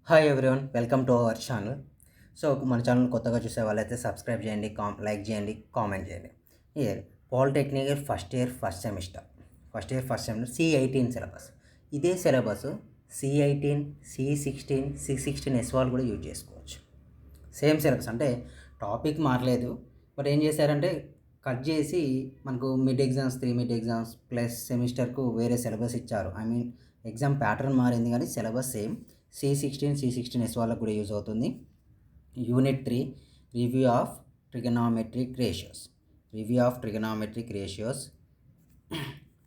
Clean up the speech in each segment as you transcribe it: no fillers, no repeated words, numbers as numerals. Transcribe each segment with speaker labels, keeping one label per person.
Speaker 1: Hi everyone, welcome to our channel. So మన channel కొత్తగా చూసే వాళ్ళైతే సబ్స్క్రైబ్ చేయండి, లైక్ చేయండి, కామెంట్ చేయండి. Year polytechnic first year first semester C18 syllabus. ఇదే syllabus C18, C16, C16 S వాళ్ళు కూడా యూజ్ చేసుకోవచ్చు. సేమ్ సిలబస్ అంటే టాపిక్ మారలేదు. బట్ ఏం చేశారంటే కట్ చేసి మనకు mid exams 3 mid exams plus సెమిస్టర్కు వేరే సిలబస్ ఇచ్చారు. ఎగ్జామ్ ప్యాటర్న్ మారింది కానీ సిలబస్ సేమ్. C16 S వాళ్ళకు కూడా యూజ్ అవుతుంది. Unit 3 review of trigonometric ratios review of trigonometric ratios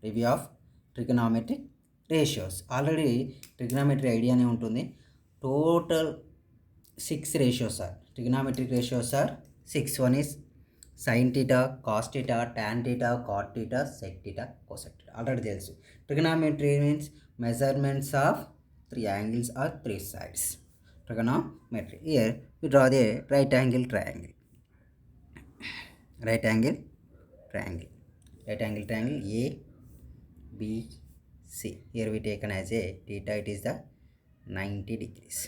Speaker 1: review of trigonometric ratios already trigonometry ఐడియానే ఉంటుంది. Total 6 ratios are trigonometric ratios are 6. One is sin theta, cos theta, tan theta, cot theta, sec theta, cosec theta. Already తెలుసు. Trigonometry means measurements of 3 angles or 3 sides. Trigonometry. Here we draw the right angle triangle. Right angle triangle. Right angle triangle A, B, C. Here we taken as a theta. It is the 90 degrees.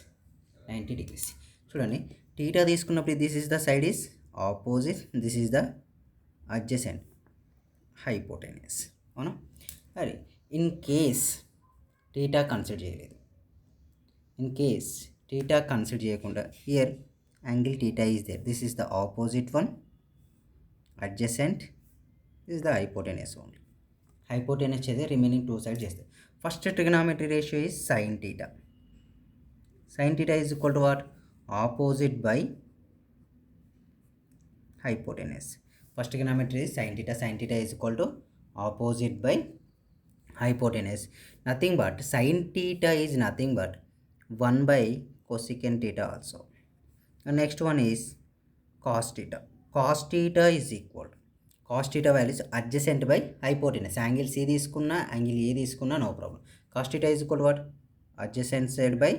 Speaker 1: 90 degrees. చూడండి, theta తీసుకున్నప్పుడు this is the side is opposite. This is the adjacent hypotenuse. అవునా? మరి in case theta consider చేయలేదు, in case theta consider చేయకుండా here angle theta is there. This is the opposite one, adjacent. This is the hypotenuse only. Hypotenuse చేస్తే remaining 2 sides చేస్తే first trigonometry ratio is sin theta. Sin theta is equal to what? Opposite by hypotenuse. First trigonometry is sin theta. Sin theta is equal to opposite by hypotenuse. Nothing but sin theta is nothing but 1 by cosecant theta also. And next one is cos theta. Cos theta is equal to, cos theta value is adjacent by hypotenuse. Angle C తీసుకున్నా angle A తీసుకున్నా no problem. Cos theta is equal to what? Adjacent side by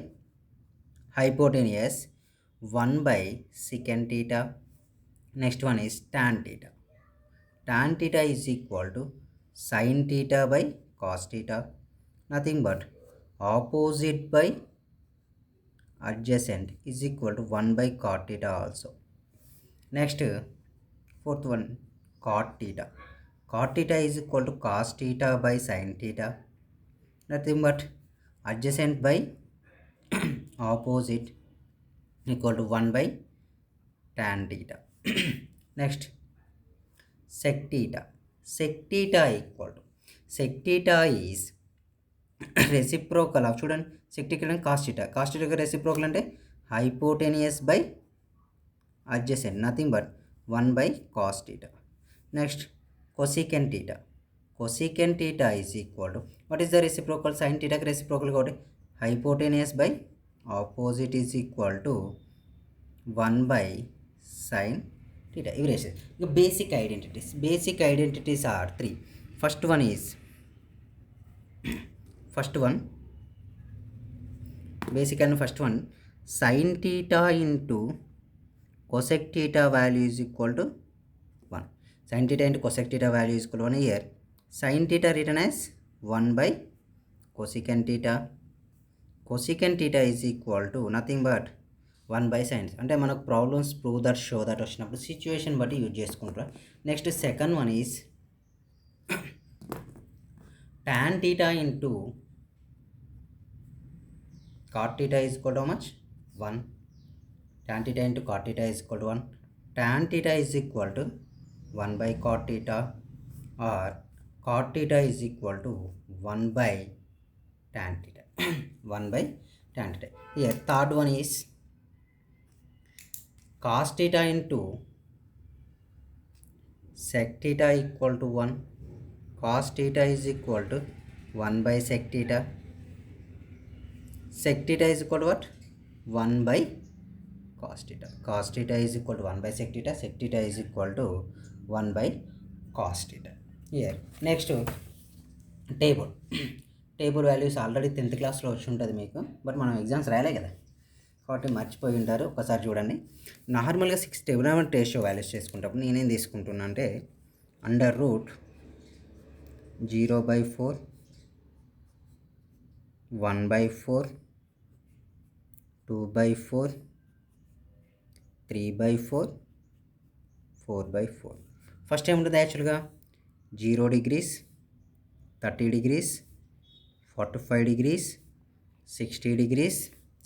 Speaker 1: hypotenuse 1 by secant theta. Next one is tan theta. Tan theta is equal to sin theta by cos theta. Nothing but opposite by adjacent is equal to 1 by cot theta also. Next, fourth one, cot theta. Cot theta is equal to cos theta by sin theta. Nothing but adjacent by opposite equal to 1 by tan theta. Next, sec theta. Sec theta equal to, sec theta is reciprocal of, చూడండి, sec theta అంటే cos theta. Cos theta reciprocal అంటే hypotenuse by adjacent, nothing but 1 by cos theta. Next, cosecant theta. Cosecant theta is equal to, what is the reciprocal? Sin theta reciprocal కాబట్టి hypotenuse by opposite is equal to 1 by sin theta. ఇవి ratio. ఇక basic identities are 3. First one basic and first one, sin theta into cosec theta value is equal to 1. Sin theta into cosec theta value is equal to 1. Here sin theta written as 1 by cosecant theta. Cosecant theta is equal to nothing but 1 by sin. అంటే మనకు problems prove that, show that వచ్చినప్పుడు situation బట్టి use చేసుకుంటారు. Next second one is tan theta into cot theta is equal to how much? 1. Tan theta into cot theta is equal to 1. Tan theta is equal to 1 by cot theta, or cot theta is equal to 1 by tan theta. 1 by tan theta. Here third one is cos theta into sec theta equal to 1. Cos theta is equal to 1 by sec theta. Sec theta is equal to what? 1 by cos theta. Cos theta is equal to 1 by sec theta. Sec theta is equal to 1 by cos theta. Here next, table values already 10th క్లాస్లో వచ్చి ఉంటుంది మీకు, but మనం exams రాయలే కదా కాబట్టి మర్చిపోయి ఉంటారు. ఒకసారి చూడండి. నార్మల్గా 6 ట్రిగోనోమెట్రిక్ రేషియో వాల్యూస్ చేసుకుంటప్పుడు నేనేం తీసుకుంటున్నా అంటే అండర్ రూట్ 0/4, 1/4, 2/4, 3/4, 4/4. ఫస్ట్ ఏముంటుంది యాక్చువల్గా 0 degrees, 30 degrees, 45 degrees, 60 degrees.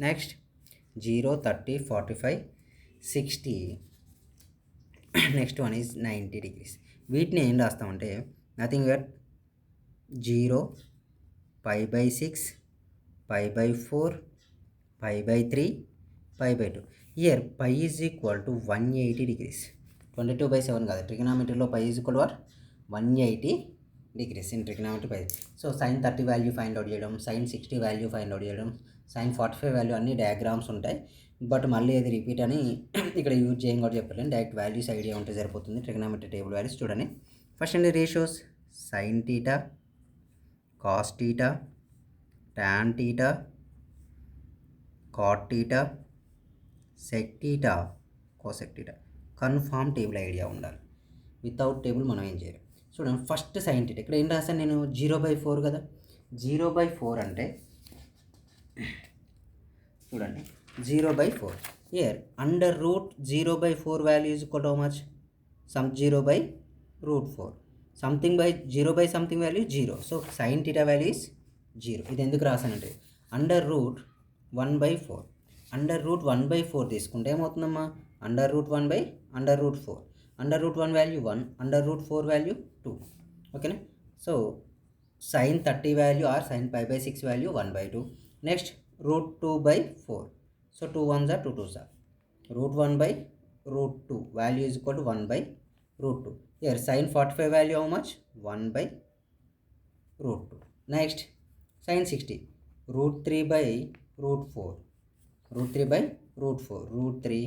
Speaker 1: Next 0, 30, 45, 60. Next one is 90 degrees. వీటిని ఏం రాస్తామంటే nothing but 0, π/6, π/4, π/3, π/2. Here π is equal to 180 degrees. 22/7 కాదు, ట్రిగనామెట్రీలో π is equal to 180 degrees in trigonometry π. So sin 30 value find out చేయడం, sin 60 వాల్యూ ఫైండ్ అవుట్ చేయడం, sin 45 value అన్ని diagrams ఉంటాయి. But మళ్ళీ అది రిపీట్ అని ఇక్కడ యూజ్ చేయం కూడా చెప్పలేను, డైరెక్ట్ వాల్యూస్ ఐడియా ఉంటే సరిపోతుంది. ట్రిగనామెట్రీ టేబుల్ వాల్యూస్ చూడండి. ఫస్ట్ అండి ratios sin θ, cos θ, tan θ, cot θ, sec θ, cosec θ. Confirm table idea ఉండాలి. వితౌట్ టేబుల్ మనం ఏం చేయాలి చూడండి. ఫస్ట్ sin θ ఇక్కడ ఏం రాశాను నేను 0/4 కదా. 0/4 అంటే చూడండి 0/4. Here under root 0/4 value is equal to how much? Some 0/√4. Something by 0 something value 0. So sin θ value is 0. ఇది ఎందుకు రాసానంటే అండర్ రూట్ 1/4. అండర్ రూట్ 1/4 తీసుకుంటే ఏమవుతుందమ్మా? Under root 1/√4. Under root 1 value 1, under root 4 value 2. ఓకేనా? So sin 30 value or sin π/6 value 1/2. Next root 2/4. So 2 1s are 2 2s are. Root 1/√2 value is equal to 1/√2. Here sin 45 value how much? 1/√2. Next sin 60 root 3/√4. Root 3/√4. Root 3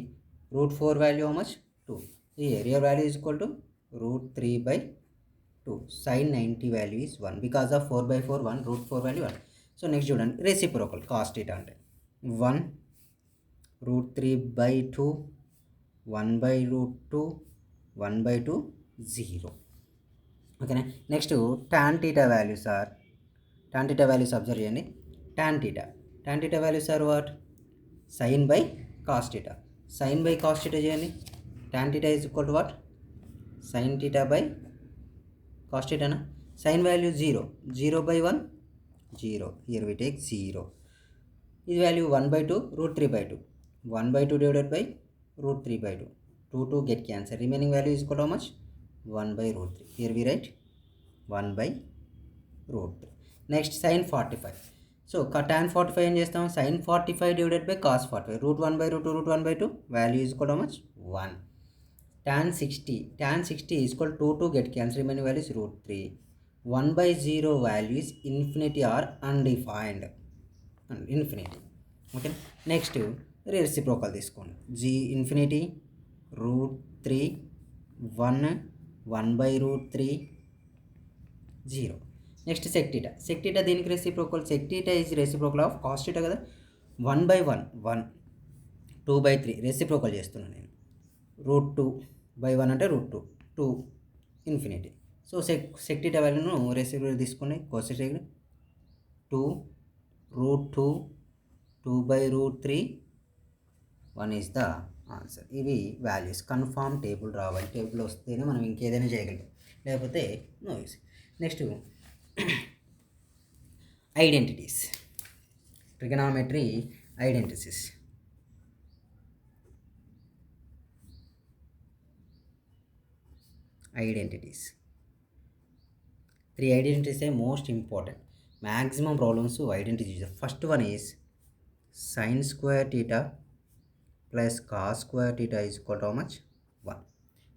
Speaker 1: root 4 value how much? 2. Here value is equal to root 3/2. Sin 90 value is 1 because of 4/4 1, root 4 value 1. So next చూడండి reciprocal cos θ అంటే 1 √3/2, 1/√2, 1/2, 0. ఓకేనా? Next tan θ values are, tan θ values observe చేయండి. tan θ values are what? sin/cos θ. sin/cos θ చేయండి. tan θ is equal to what? sin θ/cos θ నా? sin value 0, 0/1, 0. Here we take 0. This value 1/2 √3/2. 1/2 divided by √3/2. 2 get cancelled. Remaining value is equal to how much? 1/√3. Here we write 1/√3. Next sin 45. So tan 45 ఏం చేస్తాం? sin 45 divided by cos 45. √1/√2, √1/2. Value is equal to how much? 1. Tan 60 is equal to 2 get cancelled. Remaining value is √3. 1/0 value is infinity or undefined. Infinity. Okay. Next reciprocal తీసుకోండి. g infinity √3 1 1/√3 0. Next sec θ. sec θ దీనికి reciprocal. sec θ is reciprocal of cos θ కదా. 1/1 1, 2/3 reciprocal చేస్తున్నాను నేను. √2/1 అంటే √2, 2 infinity. So sec θ వాల్యూను reciprocal తీసుకుని cos θ 2 √2 2/√3 1 is the answer. ఇవి values. Confirm table రావాలి. టేబుల్ వస్తేనే మనం ఇంకేదైనా చేయగలం, లేకపోతే no use. Next identities, trigonometry identities. Identities 3 identities are most important. Maximum problems to identity. The first one is sin square theta plus cos square theta is equal to how much? 1.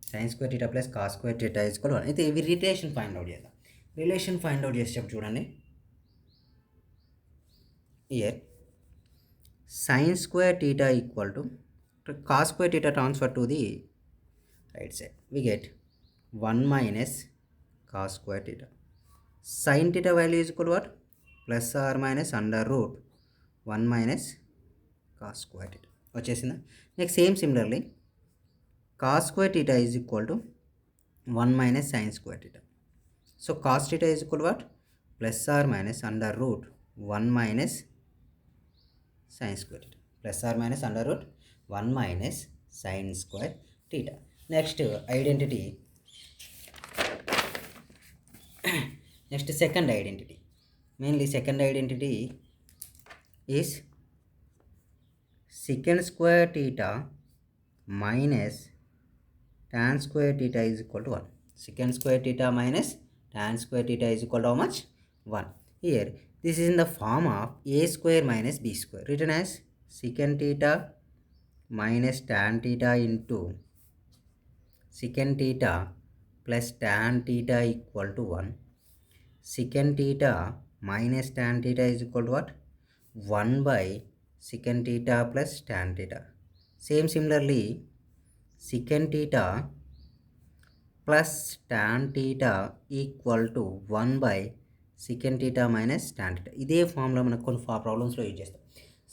Speaker 1: Sin square theta plus cos square theta is equal to 1. అయితే ఇవి relation find out చేద్దాం. Relation find out చేసేటప్పుడు చూడండి. Here sin square theta equal to cos square theta transfer to the right side. We get 1 minus cos square theta. Sin theta value is equal to what? Plus or minus under root 1 minus cos square theta. వచ్చేసిందా? Next same similarly cos square theta is equal to 1 minus sin square theta. So cos theta is equal to what? Plus or minus under root 1 minus sin square theta. plus or minus under root 1 minus sin square theta. Next identity, next second identity, mainly second identity is secant square theta minus tan square theta is equal to 1. Secant square theta minus tan square theta is equal to how much? 1. Here this is in the form of a square minus b square, written as secant theta minus tan theta into secant theta plus tan theta equal to 1. Secant theta minus tan theta is equal to what? 1 by secant theta plus tan theta. Similarly, secant theta plus tan theta equal to 1 by secant theta minus tan theta. ఇదే formula మనకు కొన్ని ప్రాబ్లమ్స్లో use చేస్తాం.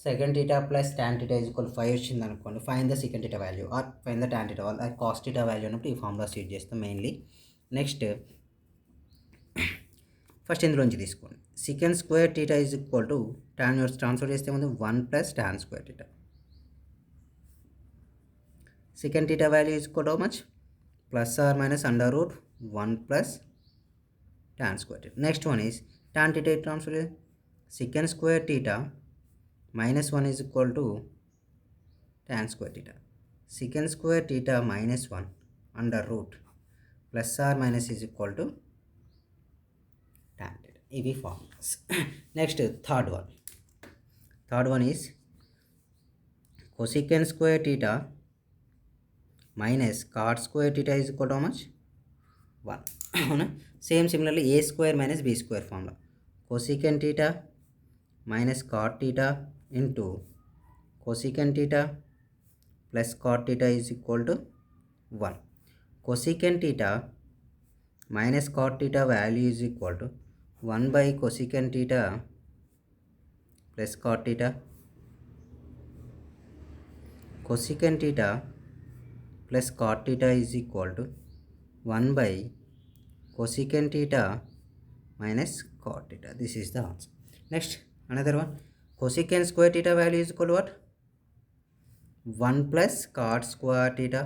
Speaker 1: Second theta plus tan theta is equal 5 వచ్చింది అనుకోండి, find the second theta value or find the tan theta value or cos theta value అన్నప్పుడు ఈ formulas use చేస్తాం మెయిన్లీ. నెక్స్ట్ ఫస్ట్ ఇందులోంచి తీసుకోండి. Second square theta is equal to tan transfer చేస్తే ముందు 1 plus tan square theta. Second theta value is equal to how much? Plus or minus under root 1 plus tan square theta. Next one is tan theta transfer secant square theta minus 1 is equal to tan square theta. Secant square theta minus 1 under root plus or minus is equal to tan theta. EV formulas. Next third one. Third one is cosecant square theta minus cot square theta is equal to how much? 1. Similarly a square minus b square formula. Cosecant theta minus cot theta into cosecant theta plus cot theta is equal to 1. Cosecant theta minus cot theta value is equal to 1 by cosecant theta plus cot theta. Cosecant theta plus cot theta is equal to 1 by cosecant theta minus cot theta. This is the answer. Next another one, cosecant square theta value is equal to what? 1 plus cot square theta.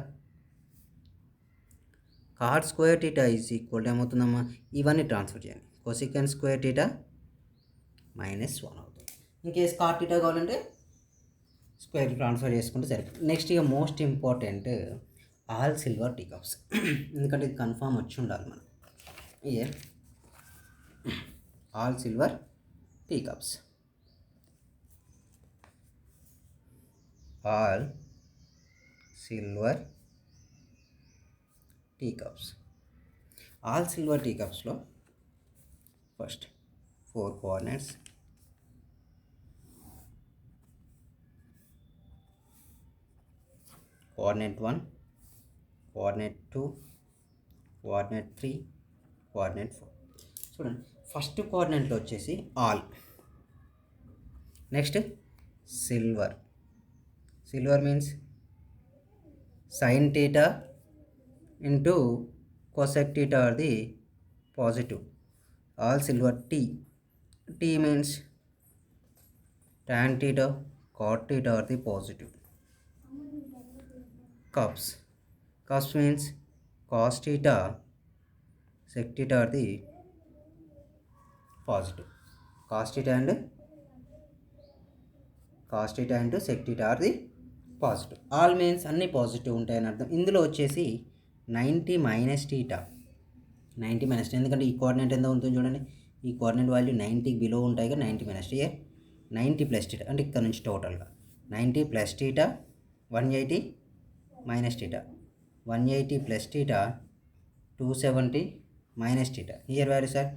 Speaker 1: Cot square theta is equal to ఏమవుతుందమ్మా, ఇవన్నీ transfer చేయండి. cosecant square theta minus 1 అవుతుంది. In case cot theta కావాలంటే square transfer చేసుకుంటే సరిపోతుంది. Next ఇక most important all silver tea cups, ఎందుకంటే ఇది కన్ఫామ్ వచ్చి ఉండాలి మనం. ఇయే all silver tea cups, all silver tea cups. All silver tea కప్స్లో first 4 coordinates, coordinate 1, coordinate 2, coordinate 3, coordinate 4. చూడండి, ఫస్ట్ కోఆర్డినేట్లో వచ్చేసి all, next silver. Silver means sine theta into cosec theta are the positive. All silver T. T means tan theta, cot theta are the positive. Cups. Cups means cos theta, sec theta are the positive. Cos theta and sec theta are the positive. All means అన్ని positive ఉంటాయని అర్థం. ఇందులో వచ్చేసి 90 minus theta, 90 minus, ఎందుకంటే ఈ coordinate ఎంత ఉంటుంది చూడండి, ఈ కోఆర్డినేట్ వాల్యూ 90 బిలో ఉంటాయి కదా, 90 మైనస్ టీ, 90 ప్లస్ టీటా అంటే ఇక్కడ నుంచి టోటల్గా 90 plus theta, 180 minus theta, 180 plus theta, 270 minus theta. Here value sir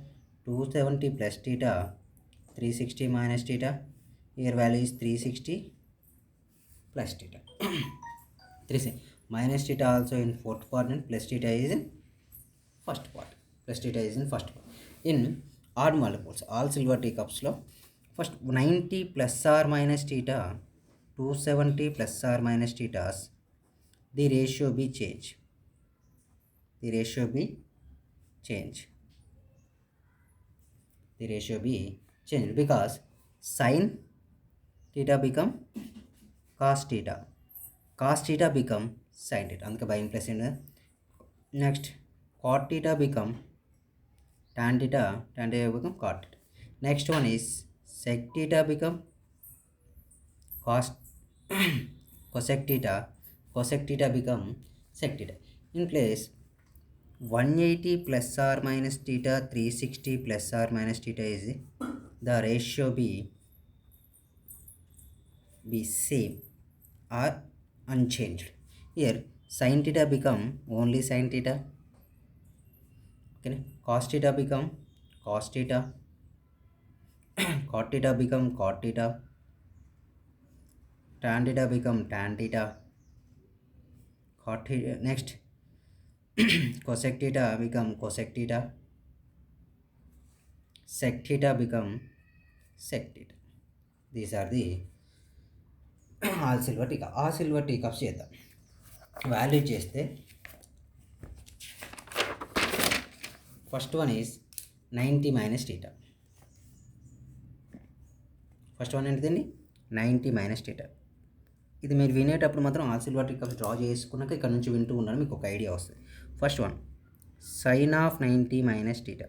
Speaker 1: 270 plus theta, 360 minus theta. Here value is 360 plus theta. 3 minus theta also in fourth quadrant, plus theta is in first part. Plus theta is in first part. In odd multiples, all silver teacups lo first 90 plus or minus theta, 270 plus or minus thetas, the ratio be change. The ratio be change. Because sin theta become cos theta become sin theta, అందుకే by plus in. Next cot theta become tan theta become cot theta. Next one is sec theta become cos cosec theta become sec theta. In place 180 plus or minus theta, 360 plus or minus theta is the ratio be same or unchanged. Here sin theta become only sin theta. Okay, cos theta become cos theta, cot theta become cot theta, tan theta become tan theta, cot theta. Next cosec theta become cosec theta, sec theta become sec theta. These are the all silver teacups చేద్దాం. Volute చేస్తే first one is 90 minus theta. First one ఏంటిదండి 90 minus theta. ఇది మీరు వినేటప్పుడు మాత్రం all silver teacups draw చేసుకున్నాక ఇక్కడ నుంచి వింటూ ఉండాలి, మీకు ఒక ఐడియా వస్తుంది. First one sine of 90 minus theta,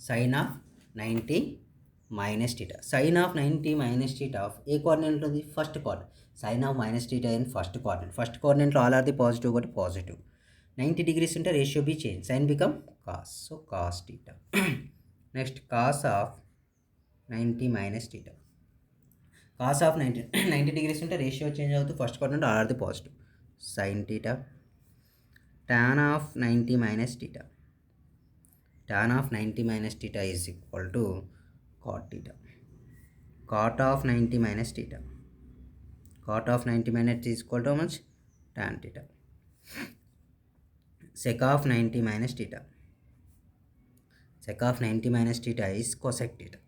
Speaker 1: sine of 90 minus theta. Sine of 90 minus theta of ఏ కోఆర్డినేట్ ఉంటుంది, first coordinate. Sine of minus theta in first coordinate. First కోఆర్డినేట్లో ఆల్ ఆర్ ది పాజిటివ్ కాబట్టి positive. 90 degrees ఉంటే ratio be change, sine become cos, so cos theta. Next cos of 90 minus theta. Cos of 90 degrees ఉంటే ratio change అవుతుంది, first coordinate all are the positive, sine theta. tan of 90 minus theta, tan of 90 minus theta is equal to cot theta. Cot of 90 minus theta, cot of 90 minus is equal to how much, tan theta. Sec of 90 minus theta, sec of 90 minus theta is cosec theta.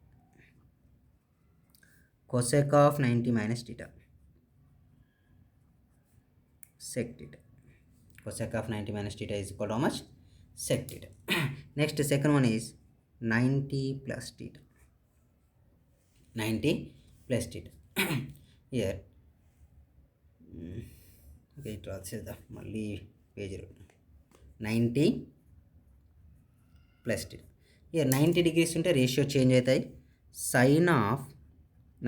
Speaker 1: Cosec of 90 minus theta, sec theta. Cosec of 90 minus theta is equal to how much, sec theta. Next second one is 90 plus theta, 90 plus theta. Here okay, it రాసేద్దాం మళ్ళీ page 90 plus theta. here 90 degrees ఉంటే ratio change అవుతాయి, sine of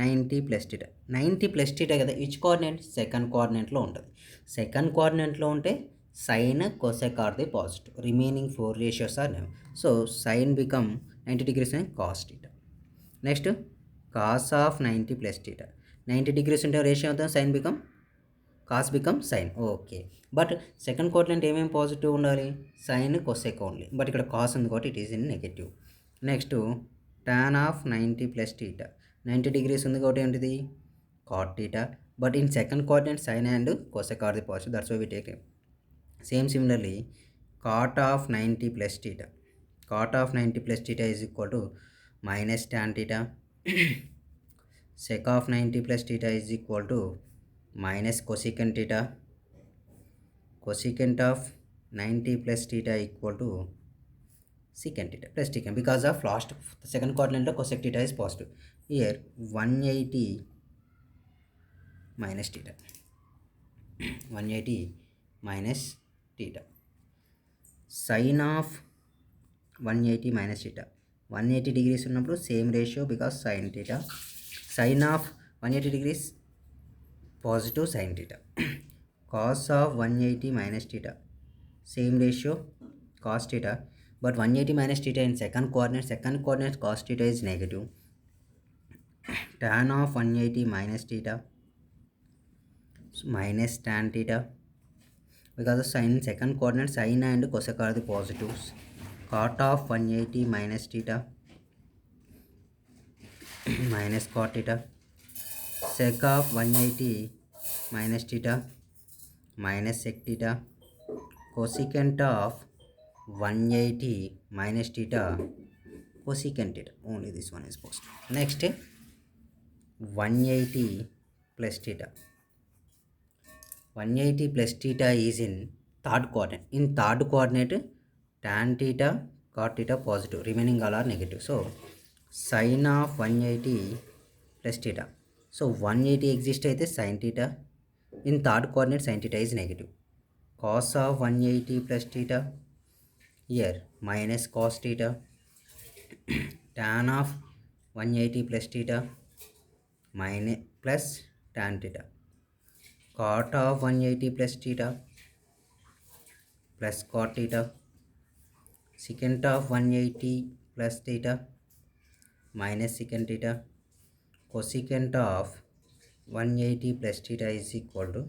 Speaker 1: 90 plus theta. 90 plus theta కదా, which coordinate, second కోఆర్డినేట్లో ఉంటుంది. Second కోఆర్డినేట్లో ఉంటే sine cosec are the positive, remaining 4 ratios are నెమ్. సో సైన్ బికమ్ 90 degrees అని cos theta. Next cos of 90 plus theta. 90 degrees ఉంటే ratio అవుతుంది, sine become cos become sine. Okay, but second coordinate ఏమేమి positive ఉండాలి, sine cosec only, but ఇక్కడ cos ఉంది కాబట్టి it is in negative. Next tan of 90 plus theta. 90 degrees ఉంది కాబట్టి ఏంటిది cot theta, but in second coordinate sine and cosec are the positive, that's why we take it. Same similarly cot of 90 plus theta, cot of 90 plus theta is equal to minus tan theta. sec of 90 plus theta is equal to minus cosecant theta. Cosecant of 90 plus theta equal to secant theta plus secant, because of last the second coordinate cosec theta is positive. Here 180 minus theta, 180 minus theta. Sin of 180 minus theta, 180 degrees ఉన్నప్పుడు same ratio because sin theta. Sin of 180 degrees positive sin theta. Cos of 180 minus theta, same ratio cos theta, but 180 minus theta in second coordinate cos theta is negative. Tan of 180 minus theta minus tan theta, because of sin second coordinate sin and cosec are the positives. Cot of 180 minus theta minus cot theta. Sec of 180 minus theta minus sec theta. Cosecant of 180 minus theta cosecant theta, only this one is positive. Next 180 plus theta, 180 plus theta is in third coordinate. In third coordinate tan theta cot theta positive, remaining all are negative. So sin of 180 plus theta, so 180 exist అయితే sine theta, in third coordinate sine theta is negative. Cos of 180 plus theta, here minus cos theta, tan of 180 plus theta minus plus tan theta, cot of 180 plus theta plus cot theta, secant of 180 plus theta minus secant theta, cosecant of 180 plus theta is equal to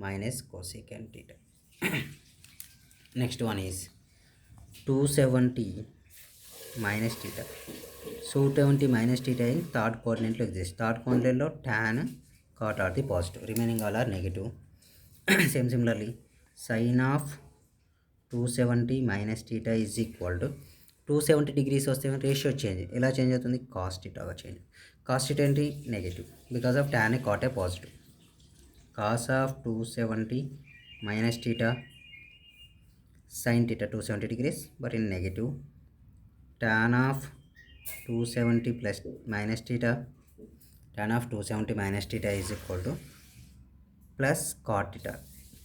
Speaker 1: minus cosecant theta. Next one is 270 minus theta. So 270 minus theta in third కోఆర్డినేట్లో exist. Third కోఆర్డినేట్లో tan cot are the positive, remaining all are negative. Same similarly sine of 270 minus theta is equal to 270 degrees వస్తే ratio change ఎలా change అవుతుంది, cos టీటాగా change. Cos theta ఏంటి, negative, because of tan cot ఏ positive. Cos of 270 minus theta sin theta 270 degrees but in negative. Tan of 270 plus minus theta, tan of 270 minus theta is equal to plus cot theta.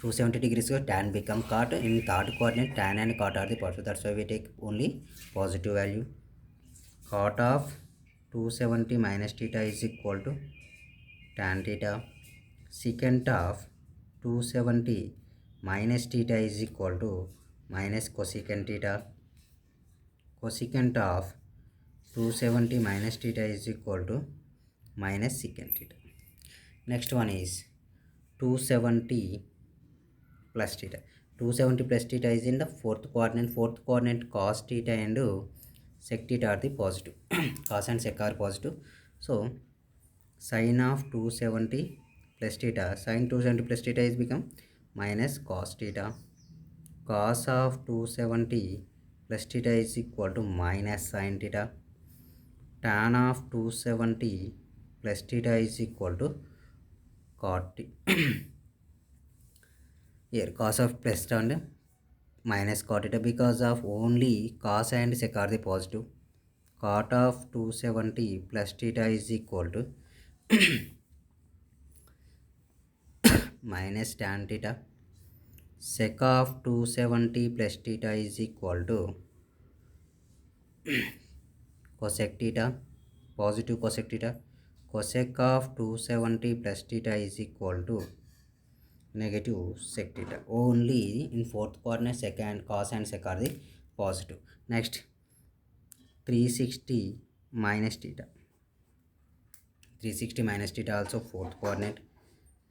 Speaker 1: 270 degrees go tan become cot. In third coordinate tan and cot are the positive, that's why we take only positive value. Cot of 270 minus theta is equal to tan theta. Secant of 270 minus theta is equal to minus cosecant theta. Cosecant of 270 minus theta is equal to minus secant theta. Next one is 270 plus theta. 270 plus theta is in the fourth coordinate. Fourth coordinate cos theta and sec theta are the positive. Cos and sec are positive. So sin of 270 plus theta, sin 270 plus theta is become minus cos theta. Cos of 270 plus theta is equal to minus sin theta. Tan of 270 plus theta is equal to cot theta. Here cos of plus and minus cot theta, because of only cos and sec are the positive. Cot of 270 plus theta is equal to minus tan theta. Sec of 270 plus theta is equal to cosec theta, positive cosec theta. Cosec of 270 plus theta is equal to negative sec theta. Only in fourth coordinate sec and cos and sec are the positive. Next 360 minus theta. 360 minus theta also fourth coordinate.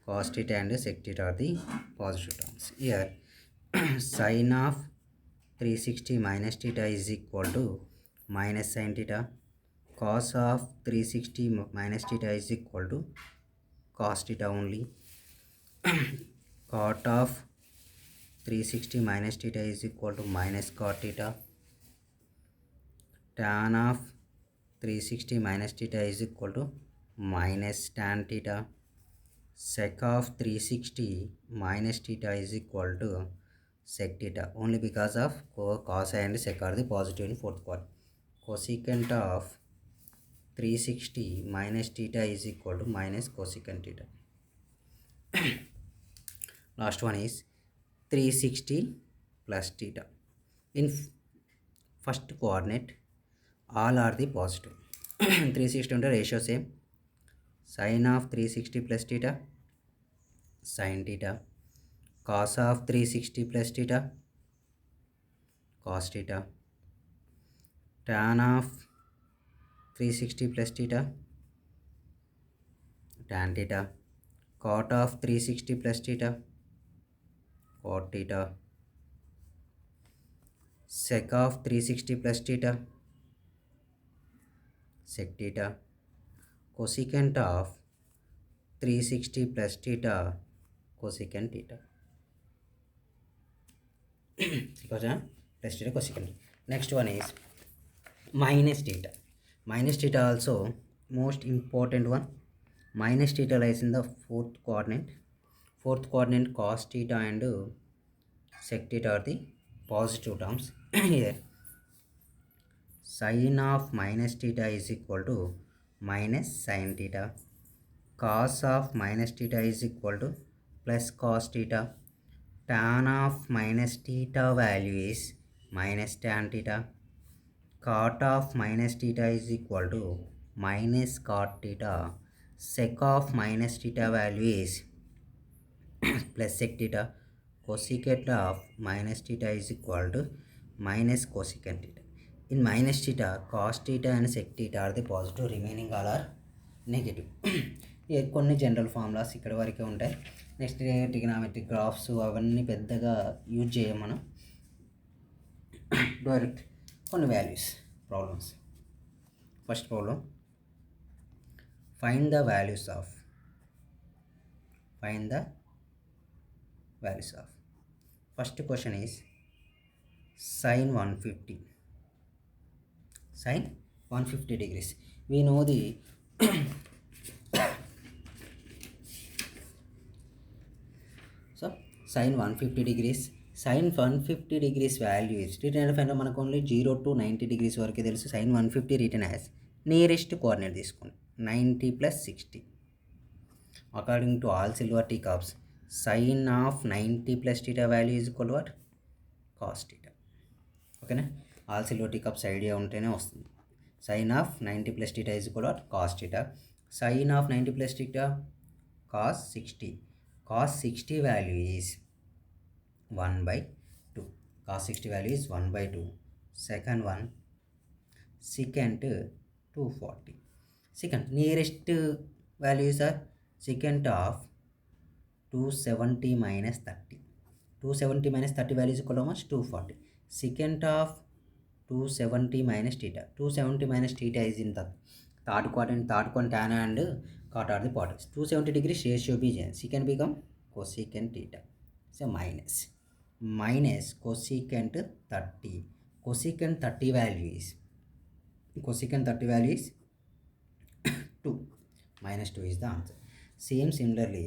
Speaker 1: Cos theta and sec theta are the positive terms. Here sin of 360 minus theta is equal to minus sin theta. Cos of 360 minus theta is equal to cos theta only. Cot of 360 minus theta is equal to minus cot theta. Tan of 360 minus theta is equal to minus tan theta. Sec of 360 minus theta is equal to sec theta, only because of cos and sec are the positive in fourth quadrant. Cosecant of 360 minus theta is equal to minus cosecant theta. Last one is 360 plus theta. In first coordinate all are the positive. 360 under ratio same. Sin of 360 plus theta, sin theta. Cos of 360 plus theta, cos theta. Tan of 360 plus theta, tan theta. Cot of 360 plus theta, cot theta. Sec of 360 plus theta, sec theta. Cosecant of 360 plus theta, cosecant theta. Because plus theta cosecant. Next one is minus theta. Minus theta also most important one. Minus theta lies in the fourth coordinate. Fourth coordinate cos theta and sec theta are the positive terms. Here sin of minus theta is equal to minus sin theta. cos of minus theta is equal to plus cos theta. Tan of minus theta value is minus tan theta. Cot of minus theta is equal to minus cot theta. Sec of minus theta value is plus sec theta. Cosecant of minus theta is equal to minus cosecant theta. In minus theta, cos theta and sec theta are the positive, remaining all are negative. కొన్ని general formulas ఇక్కడ వరకే ఉంటాయి. Next trigonometric graphs అవన్నీ పెద్దగా use చేయం మనం. Direct కొన్ని values problems. First problem, find the values of first question is sin 150 degrees. We know the so sin 150 degrees value is written as మనకు ఓన్లీ 0 to 90 degrees వరకే తెలుసు. sin 150 written as nearest coordinate తీసుకోండి 90 plus 60. According to all silver teacups, sin of 90 plus theta value is equal to what? Cos theta. ఓకేనా, all silver teacups idea ఉంటేనే వస్తుంది. sin of 90 plus theta is equal to what? Cos theta. sin of 90 plus theta cos 60. Cos 60 value is 1/2. Cos 60 value is 1/2. Second one, secant 240. Secant nearest values are secant of 270 minus 30. 270 minus 30 value is equal to how much? 240. Secant of 270 minus theta. 270 minus theta is in the third quadrant, tan and cot are the parts. 270 degrees ratio be secant become cosecant theta. So minus cosecant 30. Cosecant 30 value is 2. Minus 2 is the answer. Same similarly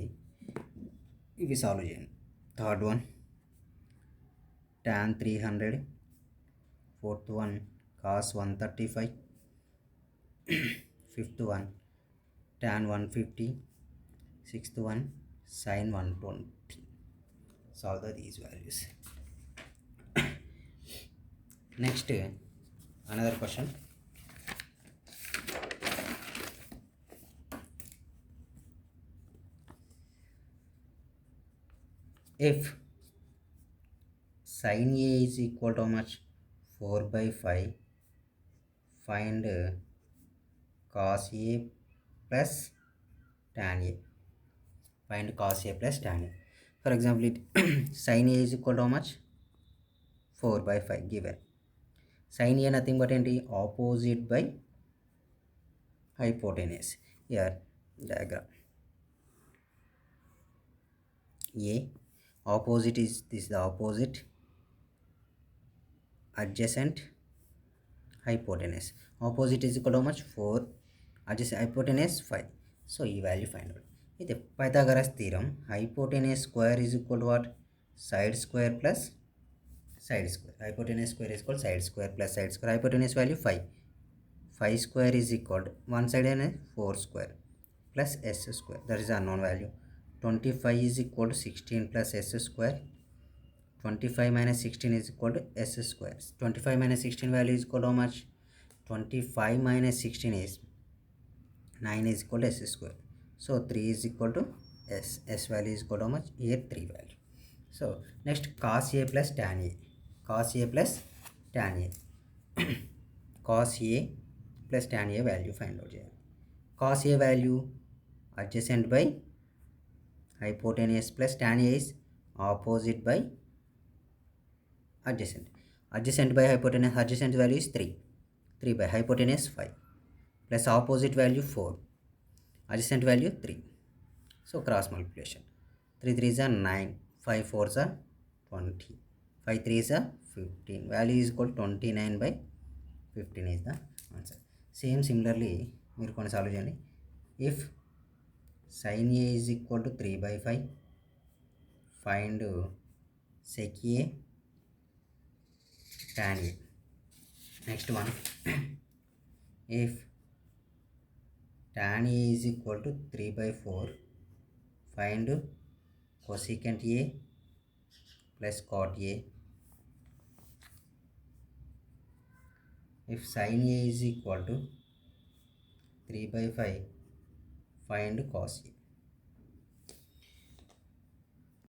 Speaker 1: ఇవి solve చేయండి. Third one tan 300. Fourth one cos 135. Fifth one tan 150. Sixth one sin 120. Solve these values. Next another question. If sin A is equal to how much? 4/5. Find cos A plus tan A. Find cos A plus tan A. For example, sin A is equal to how much? 4/5 given. Sin A nothing but opposite by hypotenuse. Here diagram. A opposite is this, the opposite, adjacent, hypotenuse. Opposite is equal to how much? 4. Adjacent hypotenuse 5. So e value find out. This Pythagoras theorem, hypotenuse square is equal to what? Side square plus side square. Hypotenuse square is equal to side square plus side square. Hypotenuse value 5. 5 square is equal to one side and 4 square plus s square. That is unknown value. 25 is equal to 16 plus s square. 25 minus 16 is equal to s square. 25 minus 16 value is equal to how much? 25 minus 16 is 9 is equal to s square. So 3 is equal to s. S value is equal to how much? Here 3 value. So next cos A plus tan A. Cos A plus tan A. Cos A plus tan A value find out here. Cos A value adjacent by hypotenuse plus tan A is opposite by adjacent. Adjacent by hypotenuse, adjacent value is 3. 3 by hypotenuse 5 plus opposite value 4. Adjacent value 3. So cross multiplication. 3 3s are 9. 5 4s are 20. 5 3s are 15. Value is equal to 29 by 15 is the answer. Same similarly మీరు కొన్ని solve చేయండి. If sin A is equal to 3/5, find sec A, tan A. Next one, if tan A is equal to 3/4. Find cosecant A plus cot A. If sin A is equal to 3/5, find cos A.